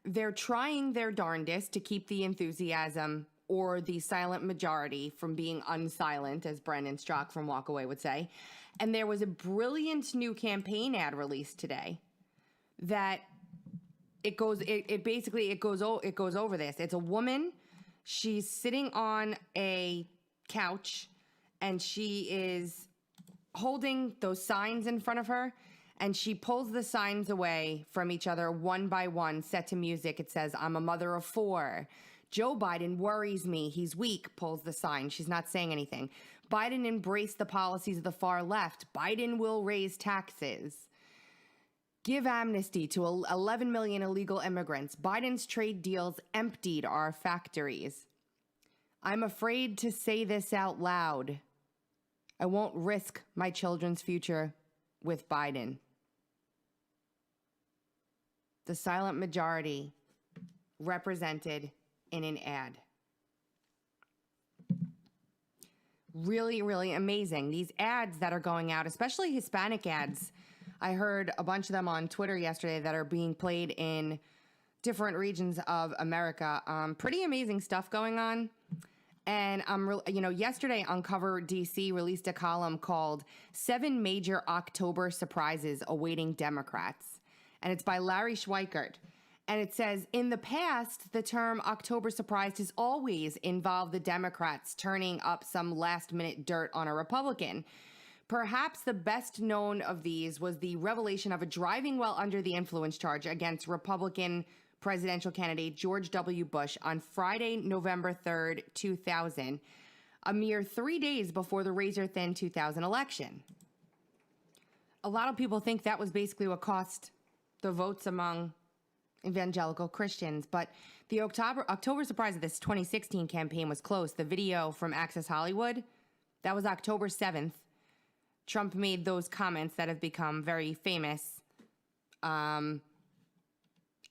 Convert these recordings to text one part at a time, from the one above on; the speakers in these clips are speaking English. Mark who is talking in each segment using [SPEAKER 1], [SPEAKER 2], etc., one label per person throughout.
[SPEAKER 1] they're trying their darndest to keep the enthusiasm or the silent majority from being unsilent, as Brendan Strock from Walk Away would say. And there was a brilliant new campaign ad released today that it goes over this. It's a woman. She's sitting on a couch and she is holding those signs in front of her, and she pulls the signs away from each other one by one, set to music. It says, "I'm a mother of 4. Joe Biden worries me. He's weak," pulls the sign. She's not saying anything. "Biden embraced the policies of the far left. Biden will raise taxes. Give amnesty to 11 million illegal immigrants. Biden's trade deals emptied our factories. I'm afraid to say this out loud. I won't risk my children's future with Biden." The silent majority represented in an ad. Really, really amazing. These ads that are going out, especially Hispanic ads, I heard a bunch of them on Twitter yesterday that are being played in different regions of America. Pretty amazing stuff going on. And yesterday UncoverDC released a column called 7 Major October Surprises Awaiting Democrats. And it's by Larry Schweikert. And it says, in the past, the term October surprise has always involved the Democrats turning up some last-minute dirt on a Republican. Perhaps the best known of these was the revelation of a driving while under the influence charge against Republican presidential candidate George W. Bush on Friday, November 3rd, 2000, a mere 3 days before the razor-thin 2000 election. A lot of people think that was basically what cost the votes among evangelical Christians, but the October surprise of this 2016 campaign was close. The video from Access Hollywood, that was October 7th. Trump made those comments that have become very famous. And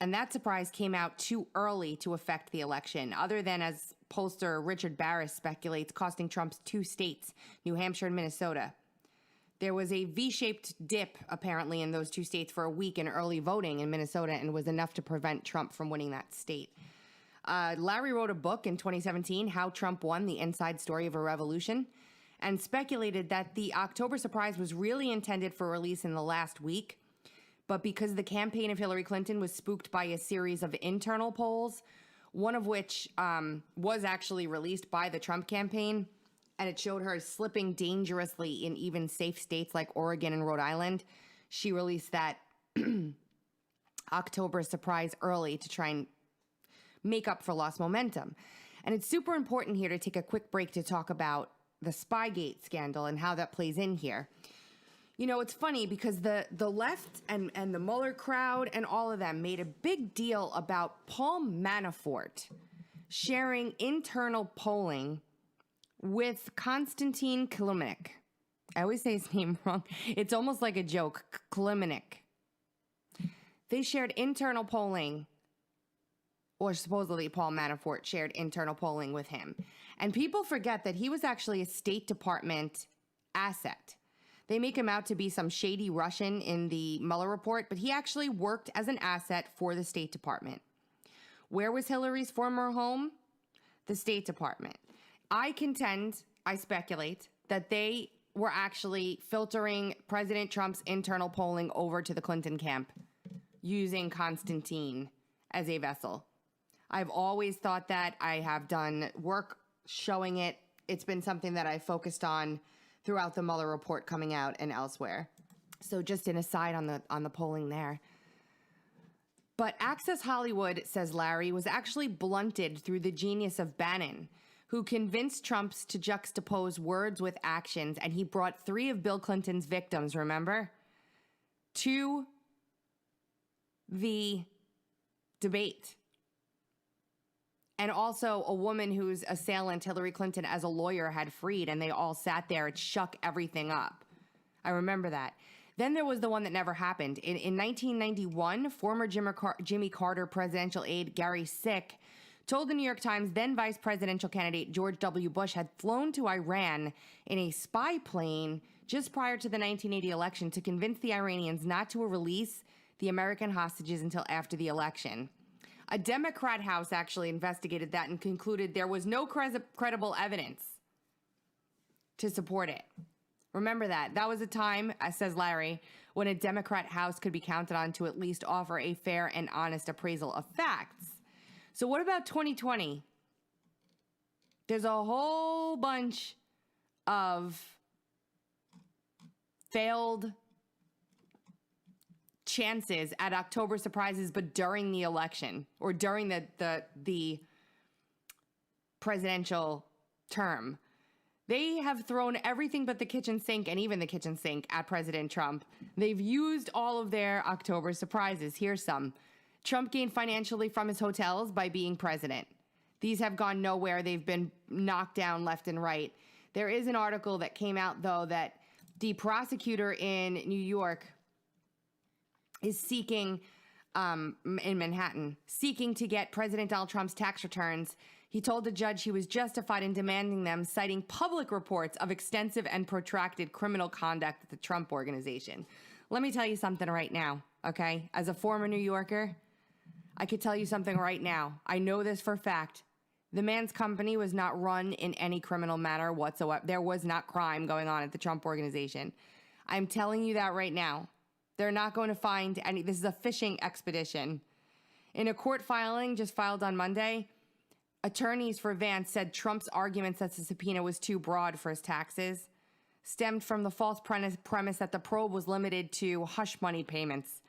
[SPEAKER 1] that surprise came out too early to affect the election, other than, as pollster Richard Barris speculates, costing Trump's 2 states, New Hampshire and Minnesota. There was a V-shaped dip, apparently, in those 2 states for a week in early voting in Minnesota, and was enough to prevent Trump from winning that state. Larry wrote a book in 2017, How Trump Won, The Inside Story of a Revolution, and speculated that the October surprise was really intended for release in the last week, but because the campaign of Hillary Clinton was spooked by a series of internal polls, one of which was actually released by the Trump campaign, and it showed her slipping dangerously in even safe states like Oregon and Rhode Island. She released that October surprise early to try and make up for lost momentum. And it's super important here to take a quick break to talk about the Spygate scandal and how that plays in here. You know, it's funny because the left and the Mueller crowd and all of them made a big deal about Paul Manafort sharing internal polling with Konstantin Kilimnik. I always say his name wrong. It's almost like a joke. Kilimnik. They shared internal polling, or supposedly Paul Manafort shared internal polling with him. And people forget that he was actually a State Department asset. They make him out to be some shady Russian in the Mueller report, but he actually worked as an asset for the State Department. Where was Hillary's former home? The State Department. I speculate, that they were actually filtering President Trump's internal polling over to the Clinton camp using Konstantin as a vessel. I've always thought that. I have done work showing it. It's been something that I focused on throughout the Mueller report coming out and elsewhere. So just an aside on the polling there. But Access Hollywood, says Larry, was actually blunted through the genius of Bannon, who convinced Trump to juxtapose words with actions, and he brought 3 of Bill Clinton's victims, remember, to the debate. And also a woman whose assailant Hillary Clinton as a lawyer had freed, and they all sat there and shook everything up. I remember that. Then there was the one that never happened. In 1991, former Jimmy Carter presidential aide Gary Sick told the New York Times then vice presidential candidate George W. Bush had flown to Iran in a spy plane just prior to the 1980 election to convince the Iranians not to release the American hostages until after the election. A Democrat House actually investigated that and concluded there was no credible evidence to support it. Remember that. That was a time, says Larry, when a Democrat House could be counted on to at least offer a fair and honest appraisal of facts. So what about 2020? There's a whole bunch of failed chances at October surprises, but during the election or during the presidential term. They have thrown everything but the kitchen sink, and even the kitchen sink, at President Trump. They've used all of their October surprises. Here's some. Trump gained financially from his hotels by being president. These have gone nowhere. They've been knocked down left and right. There is an article that came out, though, that the prosecutor in New York is seeking, in Manhattan, seeking to get President Donald Trump's tax returns. He told the judge he was justified in demanding them, citing public reports of extensive and protracted criminal conduct at the Trump Organization. Let me tell you something right now, okay? As a former New Yorker, I could tell you something right now. I know this for a fact. The man's company was not run in any criminal manner whatsoever. There was not crime going on at the Trump Organization. I'm telling you that right now. They're not going to find any. This is a fishing expedition. In a court filing just filed on Monday, attorneys for Vance said Trump's arguments that the subpoena was too broad for his taxes stemmed from the false premise that the probe was limited to hush money payments.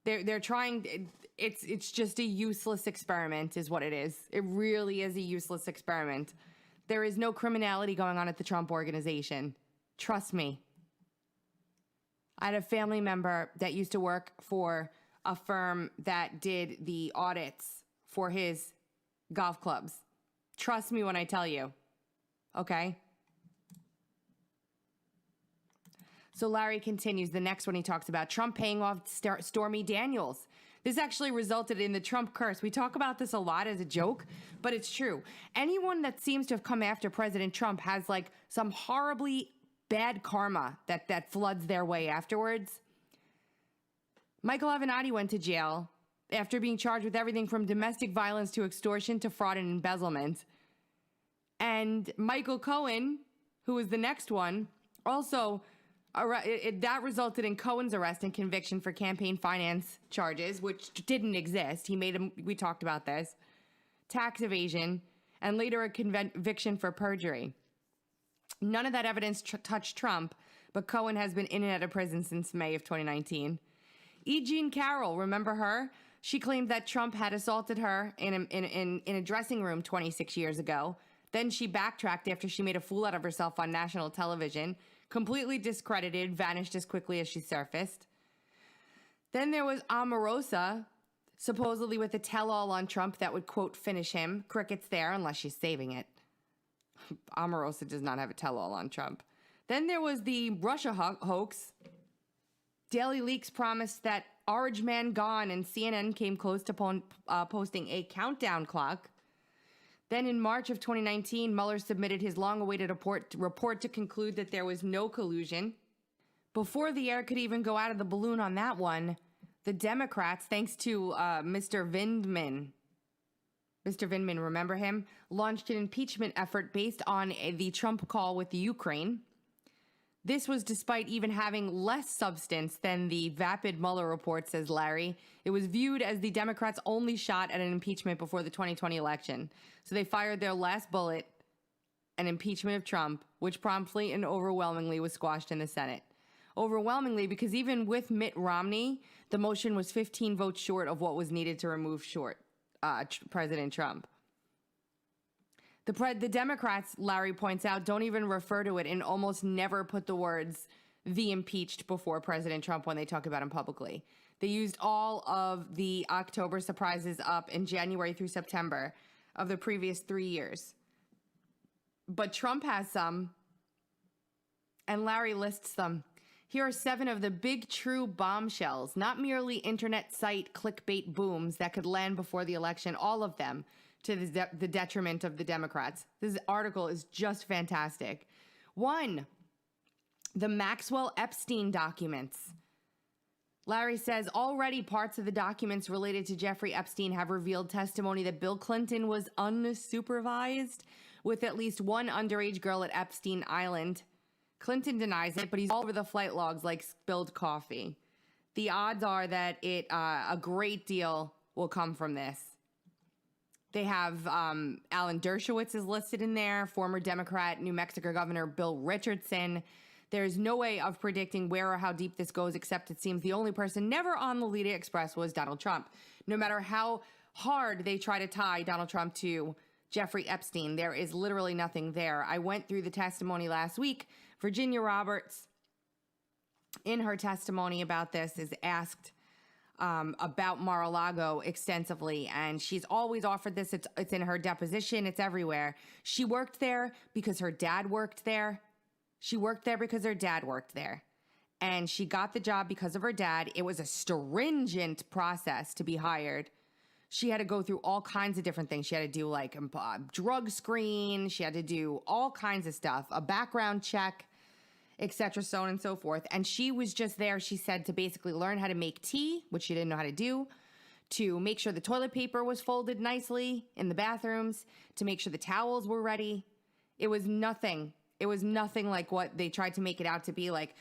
[SPEAKER 1] They're trying. It's just a useless experiment, is what it is. It really is a useless experiment. There is no criminality going on at the Trump Organization. Trust me. I had a family member that used to work for a firm that did the audits for his golf clubs. Trust me when I tell you. Okay? So Larry continues. The next one he talks about Trump paying off Stormy Daniels. This actually resulted in the Trump curse. We talk about this a lot as a joke, but it's true. Anyone that seems to have come after President Trump has like some horribly bad karma that floods their way afterwards. Michael Avenatti went to jail after being charged with everything from domestic violence to extortion to fraud and embezzlement. And Michael Cohen, who was the next one, also that resulted in Cohen's arrest and conviction for campaign finance charges, which didn't exist. He made him, we talked about this, tax evasion, and later a conviction for perjury. None of that evidence touched Trump, but Cohen has been in and out of prison since May of 2019. E. Jean Carroll, remember her? She claimed that Trump had assaulted her in a dressing room 26 years ago. Then she backtracked after she made a fool out of herself on national television, completely discredited, vanished as quickly as she surfaced. Then there was Omarosa, supposedly with a tell-all on Trump that would, quote, finish him. Crickets there, unless she's saving it. Omarosa does not have a tell-all on Trump. Then there was the Russia hoax. Daily Leaks promised that Orange Man gone, and CNN came close to posting a countdown clock. Then in March of 2019, Mueller submitted his long-awaited report to conclude that there was no collusion. Before the air could even go out of the balloon on that one, the Democrats, thanks to Mr. Vindman, remember him, launched an impeachment effort based on the Trump call with Ukraine. This was despite even having less substance than the vapid Mueller report, says Larry. It was viewed as the Democrats' only shot at an impeachment before the 2020 election. So they fired their last bullet, an impeachment of Trump, which promptly and overwhelmingly was squashed in the Senate. Overwhelmingly, because even with Mitt Romney, the motion was 15 votes short of what was needed to remove President Trump. The Democrats, Larry points out, don't even refer to it and almost never put the words "the impeached" before President Trump when they talk about him publicly. They used all of the October surprises up in January through September of the previous 3 years. But Trump has some, and Larry lists them. Here are 7 of the big true bombshells, not merely internet site clickbait booms that could land before the election, all of them, to the detriment of the Democrats. This article is just fantastic. 1, the Maxwell Epstein documents. Larry says already parts of the documents related to Jeffrey Epstein have revealed testimony that Bill Clinton was unsupervised with at least one underage girl at Epstein Island. Clinton denies it, but he's all over the flight logs like spilled coffee. The odds are that a great deal will come from this. They have Alan Dershowitz is listed in there, former Democrat New Mexico Governor Bill Richardson. There's no way of predicting where or how deep this goes, except it seems the only person never on the Lolita Express was Donald Trump. No matter how hard they try to tie Donald Trump to Jeffrey Epstein, there is literally nothing there. I went through the testimony last week. Virginia Roberts, in her testimony about this, is asked about Mar-a-Lago extensively, and she's always offered this. It's in her deposition. It's everywhere. She worked there because her dad worked there. She worked there because her dad worked there. And she got the job because of her dad. It was a stringent process to be hired. She had to go through all kinds of different things. She had to do like a drug screen. She had to do all kinds of stuff, a background check, etc., so on and so forth. And she was just there, she said, to basically learn how to make tea, which she didn't know how to do, to make sure the toilet paper was folded nicely in the bathrooms, to make sure the towels were ready. It was nothing. It was nothing like what they tried to make it out to be, like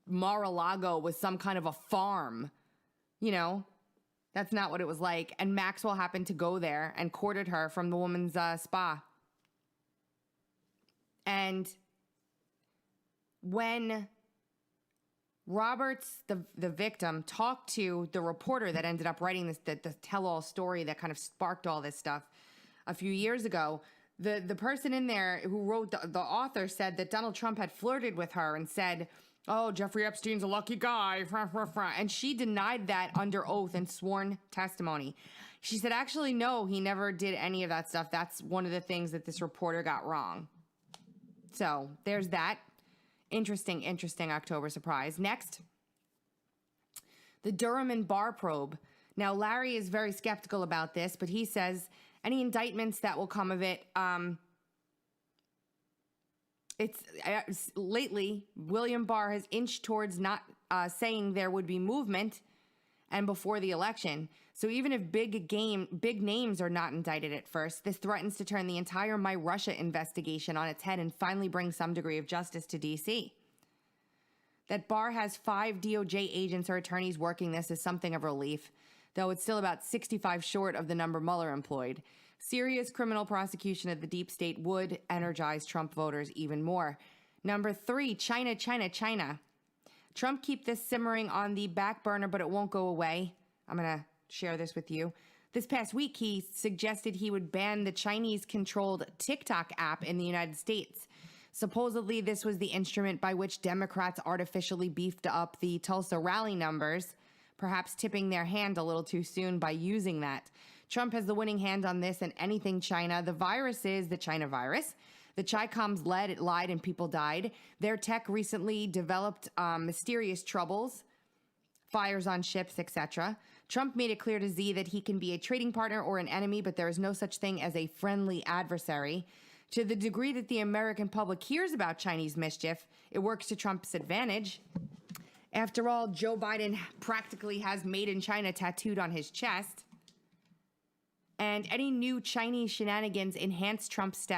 [SPEAKER 1] Mar-a-Lago was some kind of a farm. You know, that's not what it was like. And Maxwell happened to go there and courted her from the woman's spa. And when Roberts, the victim, talked to the reporter that ended up writing this, the tell-all story that kind of sparked all this stuff a few years ago, the person in there who wrote, the author, said that Donald Trump had flirted with her and said, oh, Jeffrey Epstein's a lucky guy, and she denied that under oath and sworn testimony. She said, actually, no, he never did any of that stuff. That's one of the things that this reporter got wrong. So there's that. Interesting October surprise. Next, the Durham and Barr probe. Now, Larry is very skeptical about this, but he says any indictments that will come of it, lately, William Barr has inched towards not saying there would be movement and before the election. So even if big names are not indicted at first, this threatens to turn the entire My Russia investigation on its head and finally bring some degree of justice to D.C. That Barr has 5 DOJ agents or attorneys working this is something of relief, though it's still about 65 short of the number Mueller employed. Serious criminal prosecution of the deep state would energize Trump voters even more. Number 3, China. Trump keep this simmering on the back burner, but it won't go away. I'm going to share this with you. This past week, he suggested he would ban the Chinese-controlled TikTok app in the United States. Supposedly, this was the instrument by which Democrats artificially beefed up the Tulsa rally numbers, perhaps tipping their hand a little too soon by using that. Trump has the winning hand on this and anything China. The virus is the China virus. The Chi-Coms lied and people died. Their tech recently developed mysterious troubles, fires on ships, etc. Trump made it clear to Z that he can be a trading partner or an enemy, but there is no such thing as a friendly adversary. To the degree that the American public hears about Chinese mischief, it works to Trump's advantage. After all, Joe Biden practically has Made in China tattooed on his chest. And any new Chinese shenanigans enhance Trump's status.